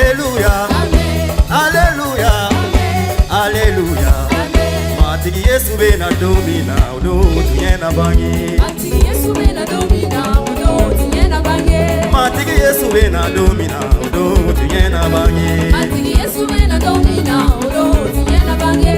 Alléluia, Alléluia, Alléluia. Matigi Yesu bena domina, odo tunyena bangi. Matigi Yesu bena domina, odo tunyena bangi. Matigi Yesu bena domina, odo tunyena bangi. Matigi Yesu bena domina, odo tunyena bangi.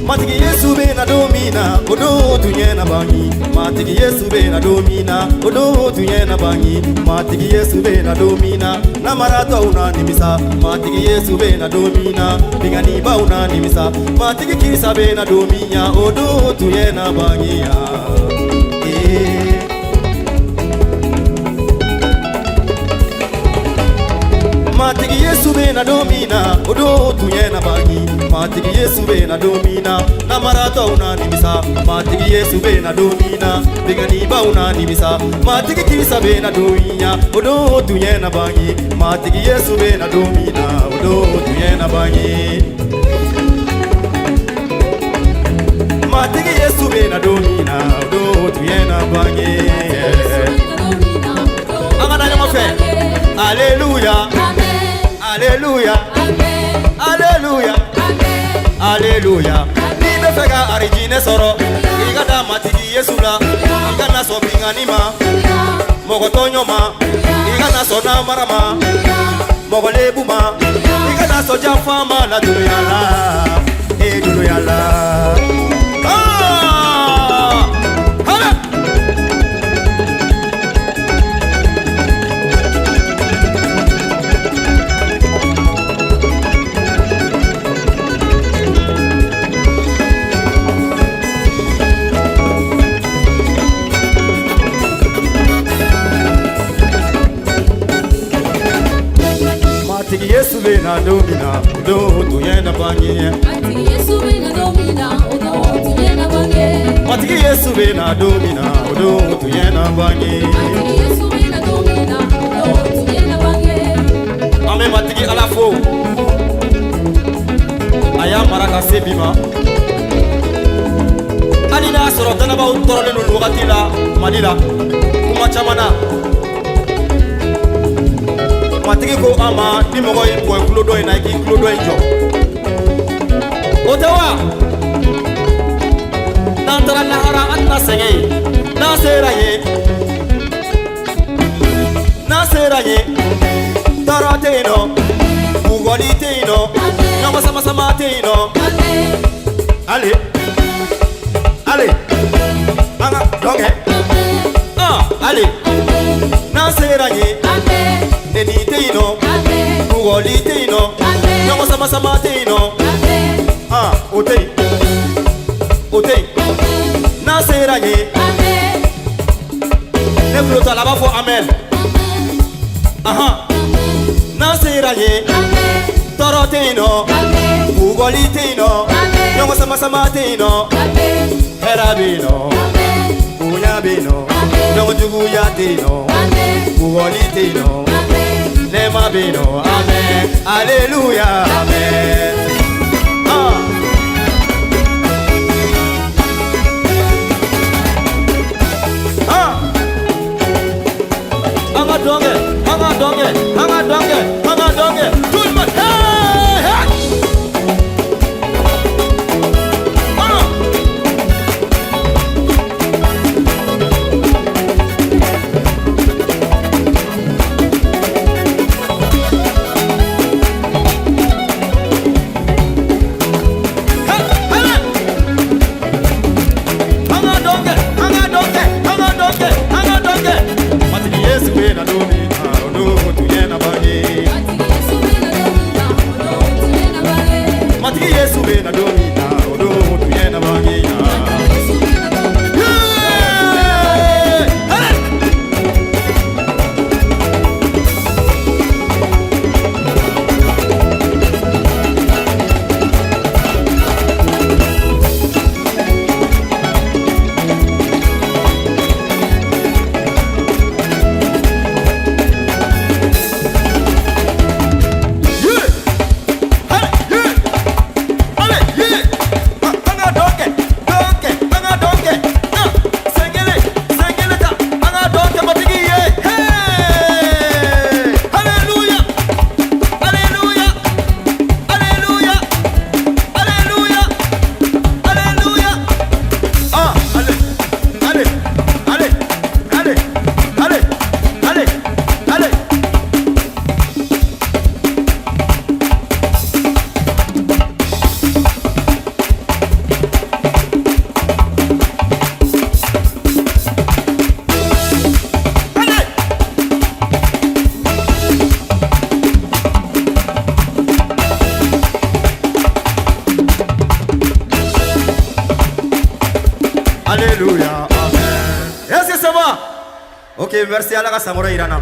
Matigi Yesu bena domina, odo tunyena bangi. Matigi Yesu bena domina, odo tunyena bangi. Matigi Yesu bena domina, na marato unanimisa. Matigi Yesu bena domina, bingani ba unanimisa. Matigi kirisa bena domina, odo tunyena bangi ya. Matigi Yesu bena domina, odo tunyena bangi. Matigi Yesu bena domina, na marato unanimisa. Matigi Yesu bena domina, bingani ba unanimisa. Matigi kirisa bena domina, odo tunyena bangi. Matigi Yesu bena domina, odo tunyena bangi. Matigi Yesu bena domina, odo tunyena bangi. Angana nyama fe. Alléluia. Alléluia, Alléluia, Alléluia. Nibe fega origine soro, igada matigi Yesula, igana so binganima, mogo tonyoma, igana so na marama, mogo lebuma, igana so jafama la duluyala, duluyala. Matigi Yesu bena domina, odo tunyena bangi. Matigi Yesu bena domina, odo tunyena bangi. Matigi Yesu bena domina, odo tunyena bangi. Matigi Yesu bena domina, odo tunyena bangi. Ame matigi alafo. Aya maraka sebima. Alina soro tanaba utorole no wakati la Manila. Kuma chamana. Matigi ko ama ni mogo ipo eklodo ina ki eklodo enjo. Otawa. Nantara lahara anna senge. Naseraye. Tarateno. Ugoliteno. Nama sama sama teno. Ale. Ale. Anga donge. Ale. Naseraye. Deniteno. Ugoliteno. Nama sama sama teno. Otei. Otei. Naseraye. Neblota là-bas faut amen. Naseraye. Toroteno. Ugoliteno. Nama sama sama teno. Herabino. Uyabino. Nama juguyateno. Ugoliteno. Nema bino. Amen. Alléluia. Amen. Donge. Tout le monde. Hey! ça va? Ok, merci à la Samora Irana.